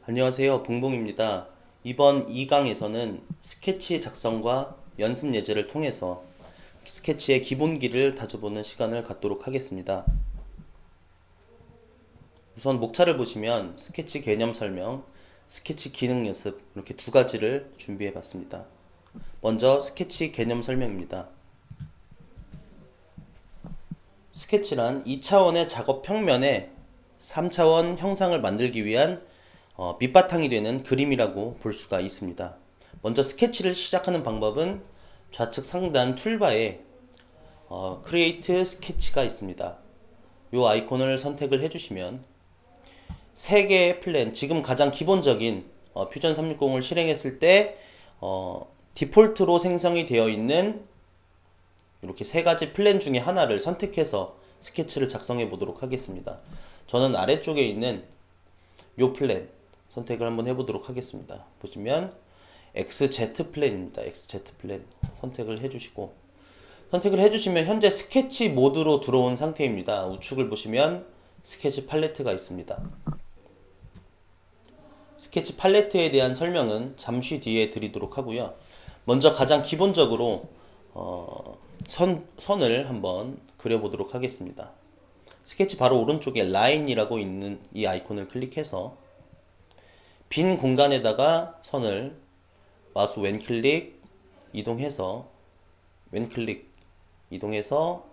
안녕하세요. 봉봉입니다. 이번 2강에서는 스케치 작성과 연습 예제를 통해서 스케치의 기본기를 다져보는 시간을 갖도록 하겠습니다. 우선 목차를 보시면 스케치 개념 설명, 스케치 기능 연습 이렇게 두 가지를 준비해 봤습니다. 먼저 스케치 개념 설명입니다. 스케치란 2차원의 작업 평면에 3차원 형상을 만들기 위한 밑바탕이 되는 그림이라고 볼 수가 있습니다. 먼저 스케치를 시작하는 방법은 좌측 상단 툴바에 크리에이트 스케치가 있습니다. 이 아이콘을 선택을 해주시면 3개의 플랜, 지금 가장 기본적인 퓨전 360을 실행했을 때 디폴트로 생성이 되어 있는 이렇게 3가지 플랜 중에 하나를 선택해서 스케치를 작성해 보도록 하겠습니다. 저는 아래쪽에 있는 요 플랜 선택을 한번 해보도록 하겠습니다. 보시면 XZ 플랜입니다. XZ 플랜 선택을 해주시고, 선택을 해주시면 현재 스케치 모드로 들어온 상태입니다. 우측을 보시면 스케치 팔레트가 있습니다. 스케치 팔레트에 대한 설명은 잠시 뒤에 드리도록 하고요. 먼저 가장 기본적으로 선을 한번 그려보도록 하겠습니다. 스케치 바로 오른쪽에 라인이라고 있는 이 아이콘을 클릭해서 빈 공간에다가 선을 마우스 왼클릭 이동해서 왼클릭 이동해서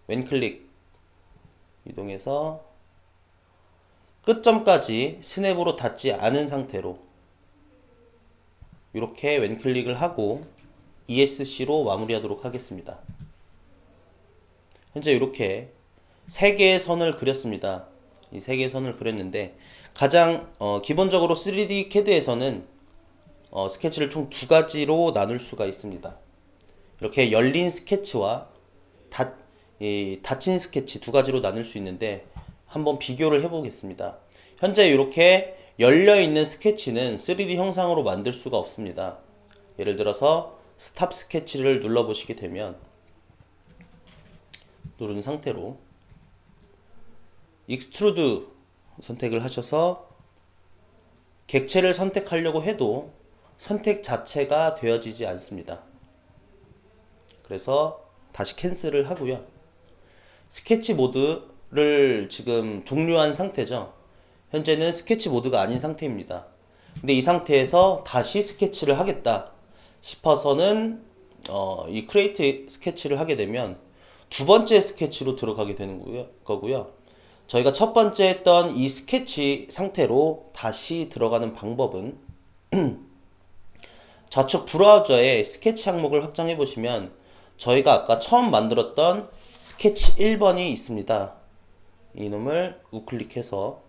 왼클릭 이동해서 끝점까지 스냅으로 닿지 않은 상태로 이렇게 왼클릭을 하고 ESC로 마무리하도록 하겠습니다. 현재 이렇게 3개의 선을 그렸습니다. 이 3개의 선을 그렸는데 가장 기본적으로 3D CAD에서는 스케치를 총 2가지로 나눌 수가 있습니다. 이렇게 열린 스케치와 닫힌 스케치 2가지로 나눌 수 있는데 한번 비교를 해보겠습니다. 현재 이렇게 열려있는 스케치는 3D 형상으로 만들 수가 없습니다. 예를 들어서 스탑 스케치를 눌러보시게 되면 누른 상태로 익스트루드 선택을 하셔서 객체를 선택하려고 해도 선택 자체가 되어지지 않습니다. 그래서 다시 캔슬을 하고요. 스케치 모드를 지금 종료한 상태죠. 현재는 스케치 모드가 아닌 상태입니다. 근데 이 상태에서 다시 스케치를 하겠다 싶어서는 이 크리에이트 스케치를 하게 되면 두 번째 스케치로 들어가게 되는 거고요. 저희가 첫 번째 했던 이 스케치 상태로 다시 들어가는 방법은 좌측 브라우저에 스케치 항목을 확장해 보시면 저희가 아까 처음 만들었던 스케치 1번이 있습니다. 이놈을 우클릭해서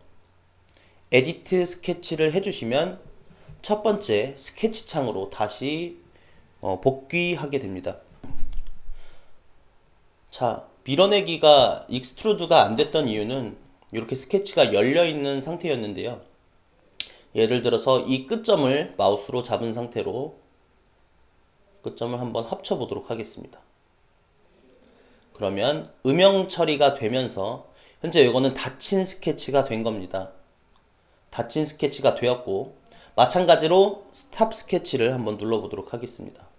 에디트 스케치를 해주시면 첫 번째 스케치 창으로 다시 복귀하게 됩니다. 자, 밀어내기가 익스트루드가 안 됐던 이유는 이렇게 스케치가 열려 있는 상태였는데요. 예를 들어서 이 끝점을 마우스로 잡은 상태로 끝점을 한번 합쳐 보도록 하겠습니다. 그러면 음영 처리가 되면서 현재 이거는 닫힌 스케치가 된 겁니다. 닫힌 스케치가 되었고, 마찬가지로 스탑 스케치를 한번 눌러보도록 하겠습니다.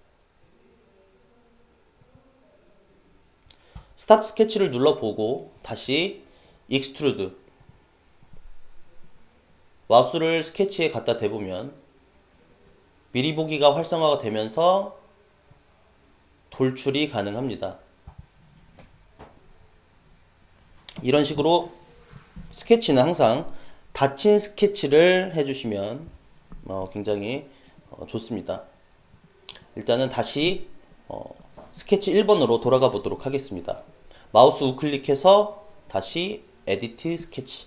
스탑 스케치를 눌러보고 다시 익스트루드 마우스를 스케치에 갖다 대보면 미리 보기가 활성화가 되면서 돌출이 가능합니다. 이런 식으로 스케치는 항상 닫힌 스케치를 해주시면 굉장히 좋습니다. 일단은 다시 스케치 1번으로 돌아가 보도록 하겠습니다. 마우스 우클릭해서 다시 에디트 스케치.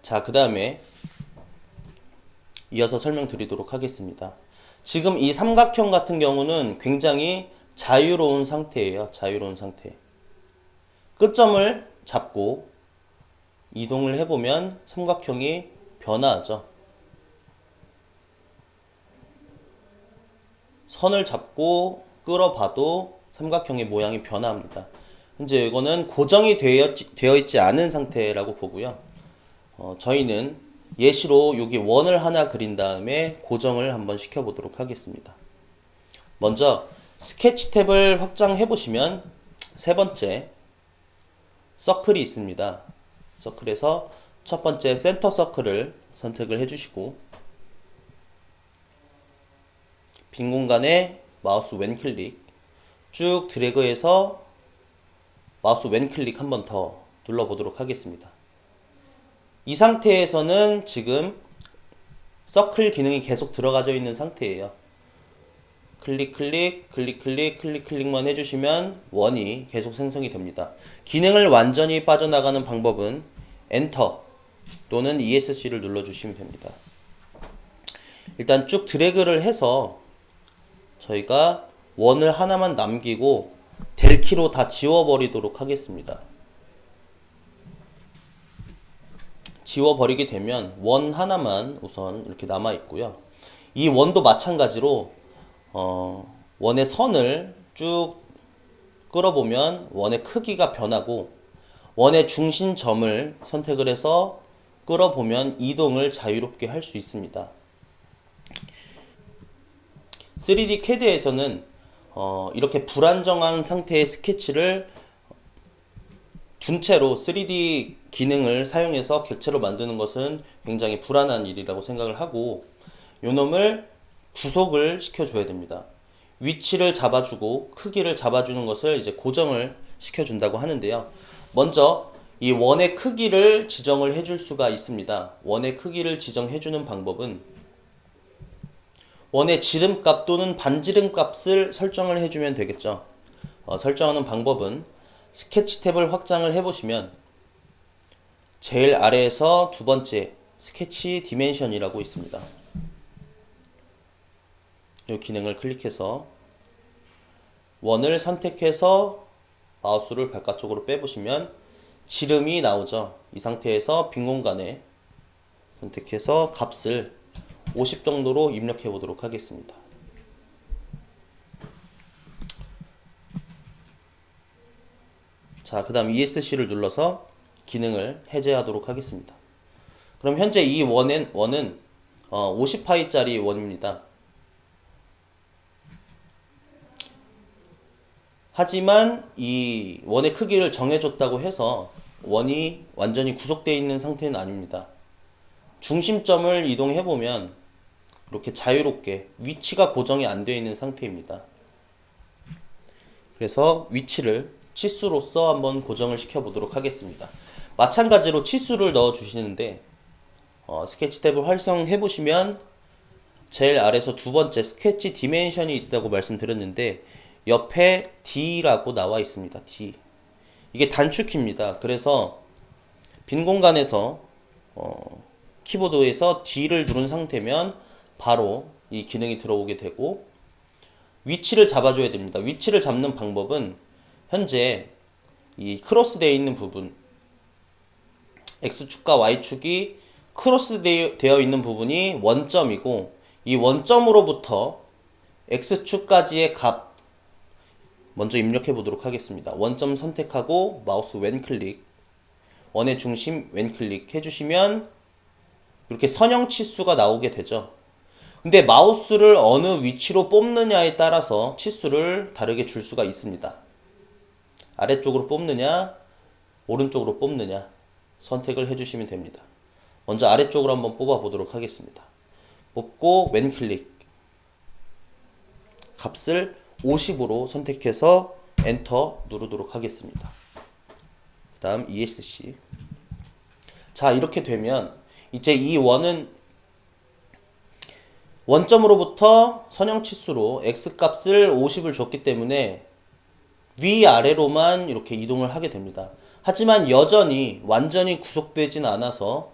자, 그 다음에 이어서 설명드리도록 하겠습니다. 지금 이 삼각형 같은 경우는 굉장히 자유로운 상태예요. 자유로운 상태. 끝점을 잡고 이동을 해보면 삼각형이 변화하죠. 선을 잡고 끌어봐도 삼각형의 모양이 변화합니다. 현재 이거는 고정이 되어 있지 않은 상태라고 보고요. 저희는 예시로 여기 원을 하나 그린 다음에 고정을 한번 시켜 보도록 하겠습니다. 먼저 스케치 탭을 확장해 보시면 세 번째 서클이 있습니다. 서클에서 첫 번째 센터 서클을 선택을 해주시고 빈 공간에 마우스 왼클릭 쭉 드래그해서 마우스 왼클릭 한 번 더 눌러보도록 하겠습니다. 이 상태에서는 지금 서클 기능이 계속 들어가져 있는 상태예요. 클릭 클릭 클릭 클릭 클릭 클릭만 해주시면 원이 계속 생성이 됩니다. 기능을 완전히 빠져나가는 방법은 엔터 또는 ESC를 눌러주시면 됩니다. 일단 쭉 드래그를 해서 저희가 원을 하나만 남기고 델키로 다 지워버리도록 하겠습니다. 지워버리게 되면 원 하나만 우선 이렇게 남아 있고요. 이 원도 마찬가지로 원의 선을 쭉 끌어보면 원의 크기가 변하고 원의 중심점을 선택을 해서 끌어보면 이동을 자유롭게 할 수 있습니다. 3D CAD에서는 이렇게 불안정한 상태의 스케치를 둔 채로 3D 기능을 사용해서 객체로 만드는 것은 굉장히 불안한 일이라고 생각을 하고 요놈을 구속을 시켜줘야 됩니다. 위치를 잡아주고 크기를 잡아주는 것을 이제 고정을 시켜준다고 하는데요. 먼저 이 원의 크기를 지정을 해줄 수가 있습니다. 원의 크기를 지정해주는 방법은 원의 지름값 또는 반지름값을 설정을 해주면 되겠죠. 설정하는 방법은 스케치 탭을 확장을 해보시면 제일 아래에서 두 번째 스케치 디멘션이라고 있습니다. 이 기능을 클릭해서 원을 선택해서 마우스를 바깥쪽으로 빼보시면 지름이 나오죠. 이 상태에서 빈 공간에 선택해서 값을 50 정도로 입력해 보도록 하겠습니다. 자, 그 다음 ESC를 눌러서 기능을 해제하도록 하겠습니다. 그럼 현재 이 원은 50파이짜리 원입니다. 하지만 이 원의 크기를 정해줬다고 해서 원이 완전히 구속되어 있는 상태는 아닙니다. 중심점을 이동해보면 이렇게 자유롭게 위치가 고정이 안 되어 있는 상태입니다. 그래서 위치를 치수로서 한번 고정을 시켜 보도록 하겠습니다. 마찬가지로 치수를 넣어 주시는데 스케치 탭을 활성해 보시면 제일 아래에서 두 번째 스케치 디멘션이 있다고 말씀드렸는데 옆에 D라고 나와 있습니다. D. 이게 단축키입니다. 그래서 빈 공간에서 키보드에서 D를 누른 상태면 바로 이 기능이 들어오게 되고 위치를 잡아줘야 됩니다. 위치를 잡는 방법은 현재 이 크로스되어 있는 부분 X축과 Y축이 크로스되어 있는 부분이 원점이고 이 원점으로부터 X축까지의 값 먼저 입력해 보도록 하겠습니다. 원점 선택하고 마우스 왼클릭 원의 중심 왼클릭 해주시면 이렇게 선형 치수가 나오게 되죠. 근데 마우스를 어느 위치로 뽑느냐에 따라서 치수를 다르게 줄 수가 있습니다. 아래쪽으로 뽑느냐 오른쪽으로 뽑느냐 선택을 해주시면 됩니다. 먼저 아래쪽으로 한번 뽑아 보도록 하겠습니다. 뽑고 왼클릭 값을 50으로 선택해서 엔터 누르도록 하겠습니다. 그 다음 ESC. 자, 이렇게 되면 이제 이 원은 원점으로부터 선형 치수로 X값을 50을 줬기 때문에 위아래로만 이렇게 이동을 하게 됩니다. 하지만 여전히 완전히 구속되진 않아서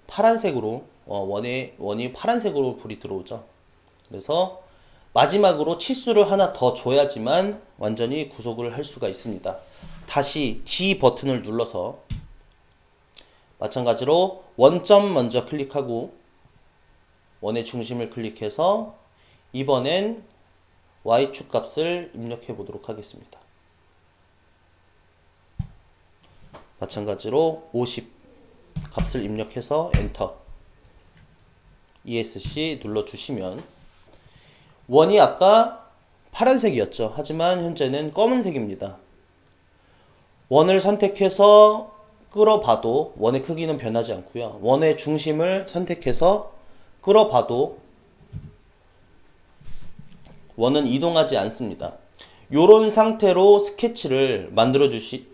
파란색으로 원이 파란색으로 불이 들어오죠. 그래서 마지막으로 치수를 하나 더 줘야지만 완전히 구속을 할 수가 있습니다. 다시 D 버튼을 눌러서 마찬가지로 원점 먼저 클릭하고 원의 중심을 클릭해서 이번엔 Y축 값을 입력해 보도록 하겠습니다. 마찬가지로 50 값을 입력해서 엔터 ESC 눌러주시면 원이 아까 파란색이었죠. 하지만 현재는 검은색입니다. 원을 선택해서 끌어봐도 원의 크기는 변하지 않고요. 원의 중심을 선택해서 끌어봐도 원은 이동하지 않습니다. 이런 상태로 스케치를 만들어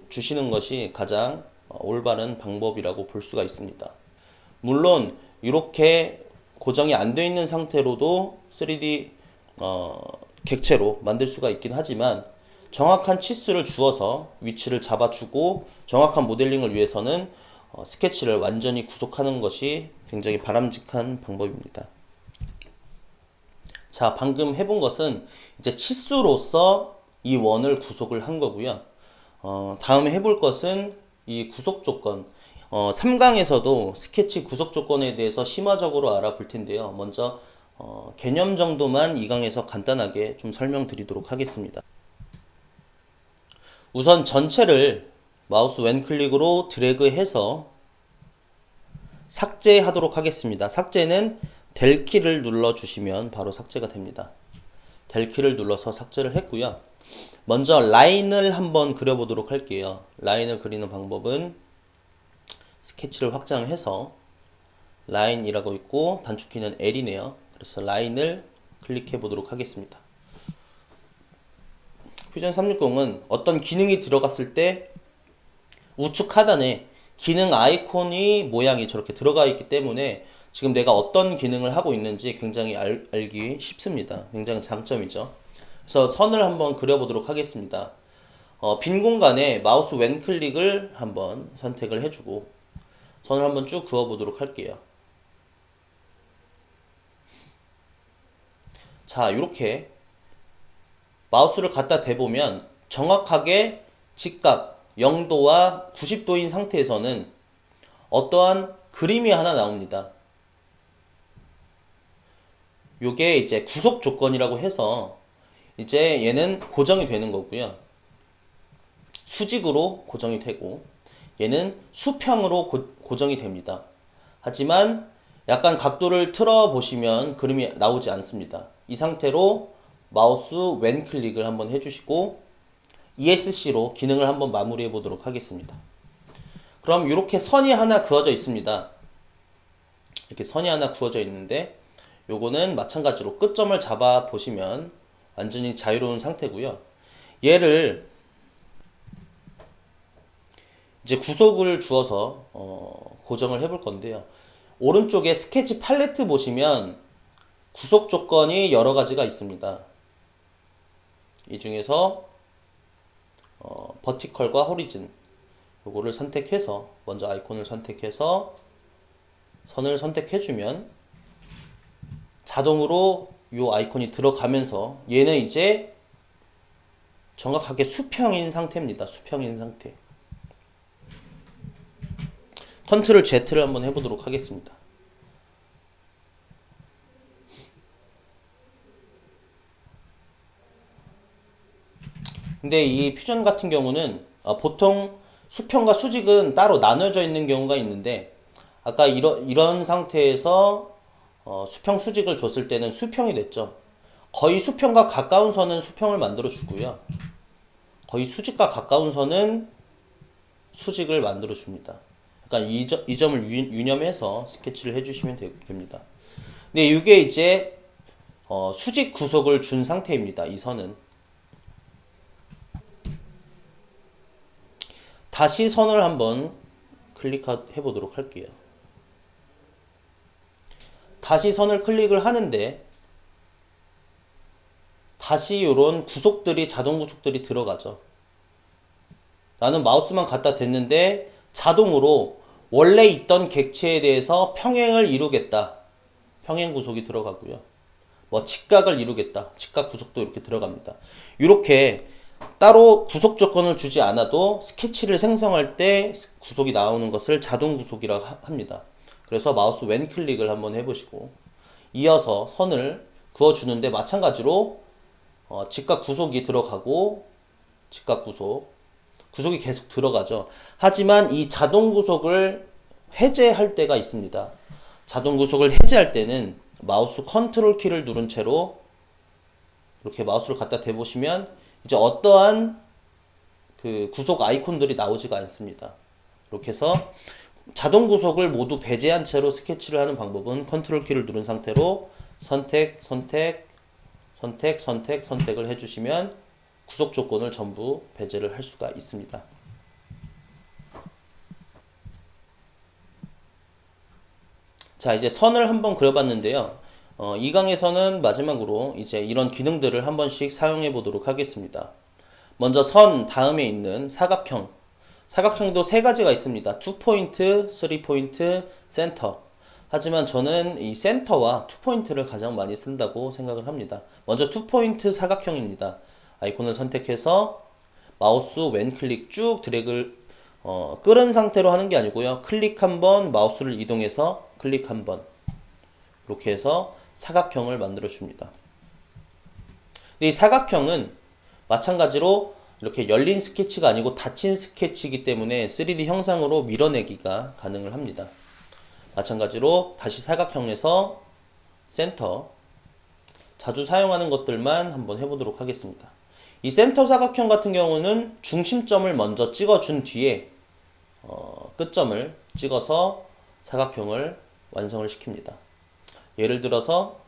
주시는 것이 가장 올바른 방법이라고 볼 수가 있습니다. 물론 이렇게 고정이 안 되어 있는 상태로도 3D 객체로 만들 수가 있긴 하지만 정확한 치수를 주어서 위치를 잡아주고 정확한 모델링을 위해서는 스케치를 완전히 구속하는 것이 굉장히 바람직한 방법입니다. 자, 방금 해본 것은 이제 치수로서 이 원을 구속을 한 거고요. 다음에 해볼 것은 이 구속 조건. 3강에서도 스케치 구속 조건에 대해서 심화적으로 알아볼 텐데요. 먼저 개념 정도만 2강에서 간단하게 좀 설명드리도록 하겠습니다. 우선 전체를 마우스 왼클릭으로 드래그해서 삭제하도록 하겠습니다. 삭제는 델 키를 눌러주시면 바로 삭제가 됩니다. 델 키를 눌러서 삭제를 했고요. 먼저 라인을 한번 그려보도록 할게요. 라인을 그리는 방법은 스케치를 확장해서 라인이라고 있고 단축키는 L이네요. 그래서 라인을 클릭해 보도록 하겠습니다. 퓨전 360은 어떤 기능이 들어갔을 때 우측 하단에 기능 아이콘이 모양이 저렇게 들어가 있기 때문에 지금 내가 어떤 기능을 하고 있는지 굉장히 알기 쉽습니다. 굉장히 장점이죠. 그래서 선을 한번 그려보도록 하겠습니다. 빈 공간에 마우스 왼클릭을 한번 선택을 해주고 선을 한번 쭉 그어보도록 할게요. 자, 이렇게 마우스를 갖다 대보면 정확하게 직각 0도와 90도인 상태에서는 어떠한 그림이 하나 나옵니다. 요게 이제 구속 조건이라고 해서 이제 얘는 고정이 되는 거고요. 수직으로 고정이 되고 얘는 수평으로 고정이 됩니다. 하지만 약간 각도를 틀어 보시면 그림이 나오지 않습니다. 이 상태로 마우스 왼클릭을 한번 해주시고 ESC로 기능을 한번 마무리해 보도록 하겠습니다. 그럼 이렇게 선이 하나 그어져 있습니다. 이렇게 선이 하나 그어져 있는데 요거는 마찬가지로 끝점을 잡아 보시면 완전히 자유로운 상태고요. 얘를 이제 구속을 주어서 고정을 해볼 건데요. 오른쪽에 스케치 팔레트 보시면 구속 조건이 여러 가지가 있습니다. 이 중에서 버티컬과 호리즌 요거를 선택해서 먼저 아이콘을 선택해서 선을 선택해주면 자동으로 이 아이콘이 들어가면서 얘는 이제 정확하게 수평인 상태입니다. 수평인 상태. 컨트롤 Z를 한번 해보도록 하겠습니다. 근데 이 퓨전 같은 경우는 보통 수평과 수직은 따로 나눠져 있는 경우가 있는데 아까 이런 상태에서 수평 수직을 줬을 때는 수평이 됐죠. 거의 수평과 가까운 선은 수평을 만들어 주고요. 거의 수직과 가까운 선은 수직을 만들어 줍니다. 그러니까 이 점을 유념해서 스케치를 해주시면 됩니다. 근데 이게 이제 수직 구속을 준 상태입니다. 이 선은 다시 선을 한번 클릭해 보도록 할게요. 다시 선을 클릭을 하는데 다시 이런 구속들이 자동 구속들이 들어가죠. 나는 마우스만 갖다 댔는데 자동으로 원래 있던 객체에 대해서 평행을 이루겠다. 평행 구속이 들어가고요. 뭐 직각을 이루겠다. 직각 구속도 이렇게 들어갑니다. 이렇게 따로 구속 조건을 주지 않아도 스케치를 생성할 때 구속이 나오는 것을 자동 구속이라고 합니다. 그래서 마우스 왼클릭을 한번 해보시고 이어서 선을 그어주는데 마찬가지로 직각 구속이 들어가고 직각 구속 구속이 계속 들어가죠. 하지만 이 자동 구속을 해제할 때가 있습니다. 자동 구속을 해제할 때는 마우스 컨트롤 키를 누른 채로 이렇게 마우스를 갖다 대보시면 이제 어떠한 그 구속 아이콘들이 나오지가 않습니다. 이렇게 해서 자동 구속을 모두 배제한 채로 스케치를 하는 방법은 컨트롤 키를 누른 상태로 선택을 해주시면 구속 조건을 전부 배제를 할 수가 있습니다. 자, 이제 선을 한번 그려봤는데요. 이 강에서는 마지막으로 이제 이런 기능들을 한 번씩 사용해 보도록 하겠습니다. 먼저 선 다음에 있는 사각형. 사각형도 세 가지가 있습니다. 2포인트, 3포인트, 센터. 하지만 저는 이 센터와 2포인트를 가장 많이 쓴다고 생각을 합니다. 먼저 2포인트 사각형입니다. 아이콘을 선택해서 마우스 왼클릭 쭉 드래그를 끌은 상태로 하는 게 아니고요. 클릭 한번 마우스를 이동해서 클릭 한번 이렇게 해서 사각형을 만들어 줍니다. 근데 이 사각형은 마찬가지로 이렇게 열린 스케치가 아니고 닫힌 스케치이기 때문에 3D 형상으로 밀어내기가 가능을 합니다. 마찬가지로 다시 사각형에서 센터, 자주 사용하는 것들만 한번 해보도록 하겠습니다. 이 센터 사각형 같은 경우는 중심점을 먼저 찍어준 뒤에 끝점을 찍어서 사각형을 완성을 시킵니다. 예를 들어서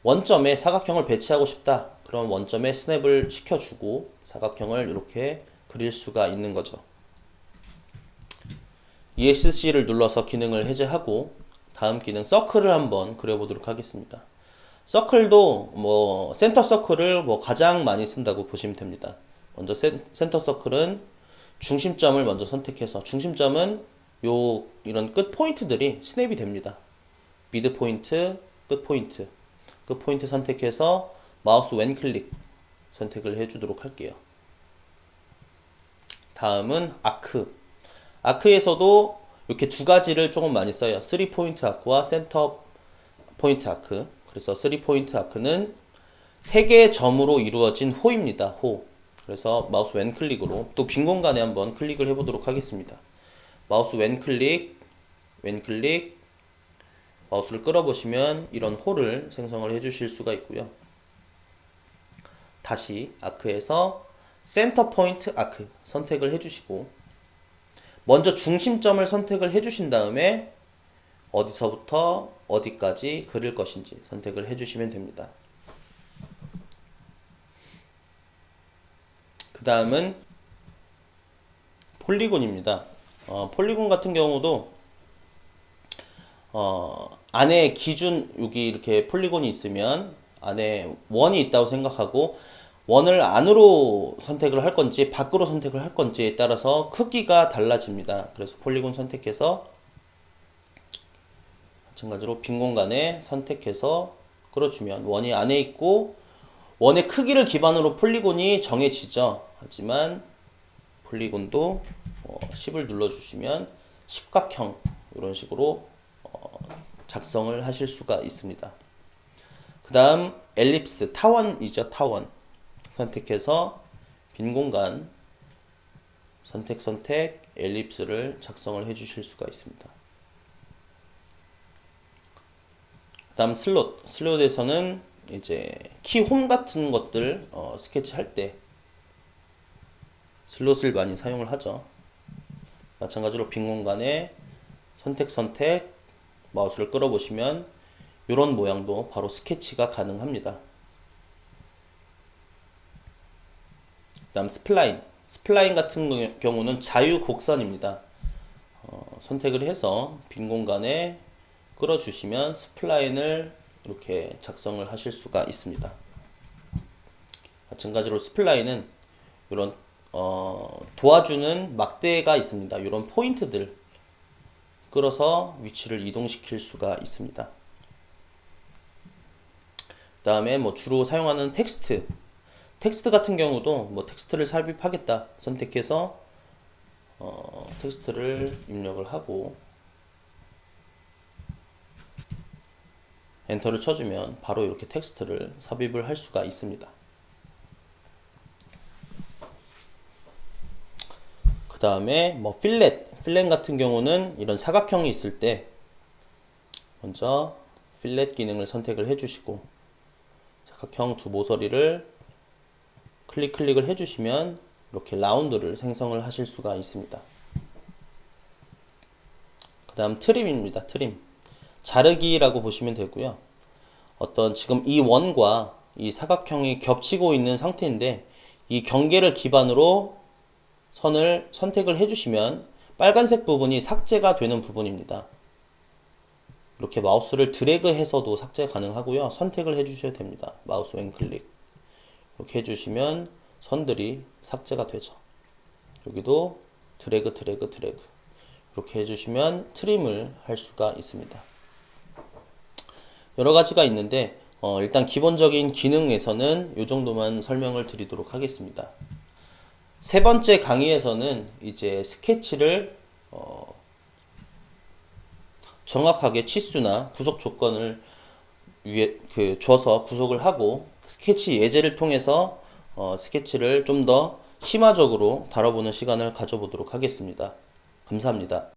원점에 사각형을 배치하고 싶다. 그럼 원점에 스냅을 시켜주고 사각형을 이렇게 그릴 수가 있는 거죠. ESC를 눌러서 기능을 해제하고 다음 기능 서클을 한번 그려보도록 하겠습니다. 서클도 뭐 센터 서클을 뭐 가장 많이 쓴다고 보시면 됩니다. 먼저 센터 서클은 중심점을 먼저 선택해서 중심점은 요 이런 끝 포인트들이 스냅이 됩니다. 미드 포인트, 끝 포인트. 그 포인트 선택해서 마우스 왼클릭 선택을 해주도록 할게요. 다음은 아크. 아크에서도 이렇게 두 가지를 조금 많이 써요. 3포인트 아크와 센터 포인트 아크. 그래서 3포인트 아크는 3개의 점으로 이루어진 호입니다. 호. 그래서 마우스 왼클릭으로 또 빈 공간에 한번 클릭을 해보도록 하겠습니다. 마우스 왼클릭, 마우스를 끌어보시면 이런 홀을 생성을 해주실 수가 있고요. 다시 아크에서 센터 포인트 아크 선택을 해주시고 먼저 중심점을 선택을 해주신 다음에 어디서부터 어디까지 그릴 것인지 선택을 해주시면 됩니다. 그 다음은 폴리곤입니다. 폴리곤 같은 경우도 안에 기준 여기 이렇게 폴리곤이 있으면 안에 원이 있다고 생각하고 원을 안으로 선택을 할 건지 밖으로 선택을 할 건지에 따라서 크기가 달라집니다. 그래서 폴리곤 선택해서 마찬가지로 빈 공간에 선택해서 끌어주면 원이 안에 있고 원의 크기를 기반으로 폴리곤이 정해지죠. 하지만 폴리곤도 10을 눌러주시면 십각형 이런 식으로 작성을 하실 수가 있습니다. 그 다음 엘립스, 타원이죠. 타원 선택해서 빈 공간 선택 엘립스를 작성을 해 주실 수가 있습니다. 그 다음 슬롯에서는 이제 키 홈 같은 것들 스케치 할 때 슬롯을 많이 사용을 하죠. 마찬가지로 빈 공간에 선택 마우스를 끌어보시면 이런 모양도 바로 스케치가 가능합니다. 그 다음 스플라인 같은 경우는 자유 곡선입니다. 선택을 해서 빈 공간에 끌어주시면 스플라인을 이렇게 작성을 하실 수가 있습니다. 마찬가지로 스플라인은 이런 도와주는 막대가 있습니다. 이런 포인트들 끌어서 위치를 이동시킬 수가 있습니다. 그 다음에 뭐 주로 사용하는 텍스트 같은 경우도 뭐 텍스트를 삽입하겠다 선택해서 텍스트를 입력을 하고 엔터를 쳐주면 바로 이렇게 텍스트를 삽입을 할 수가 있습니다. 다음에 뭐 필렛 같은 경우는 이런 사각형이 있을 때 먼저 필렛 기능을 선택을 해주시고 사각형 두 모서리를 클릭을 해주시면 이렇게 라운드를 생성을 하실 수가 있습니다. 그 다음 트림입니다. 트림. 자르기라고 보시면 되고요. 어떤 지금 이 원과 이 사각형이 겹치고 있는 상태인데 이 경계를 기반으로 선을 선택을 해주시면 빨간색 부분이 삭제가 되는 부분입니다. 이렇게 마우스를 드래그 해서도 삭제 가능하고요. 선택을 해주셔야 됩니다. 마우스 왼클릭. 이렇게 해주시면 선들이 삭제가 되죠. 여기도 드래그 이렇게 해주시면 트림을 할 수가 있습니다. 여러 가지가 있는데 일단 기본적인 기능에서는 이 정도만 설명을 드리도록 하겠습니다. 세 번째 강의에서는 이제 스케치를 정확하게 치수나 구속 조건을 줘서 구속을 하고 스케치 예제를 통해서 스케치를 좀 더 심화적으로 다뤄보는 시간을 가져보도록 하겠습니다. 감사합니다.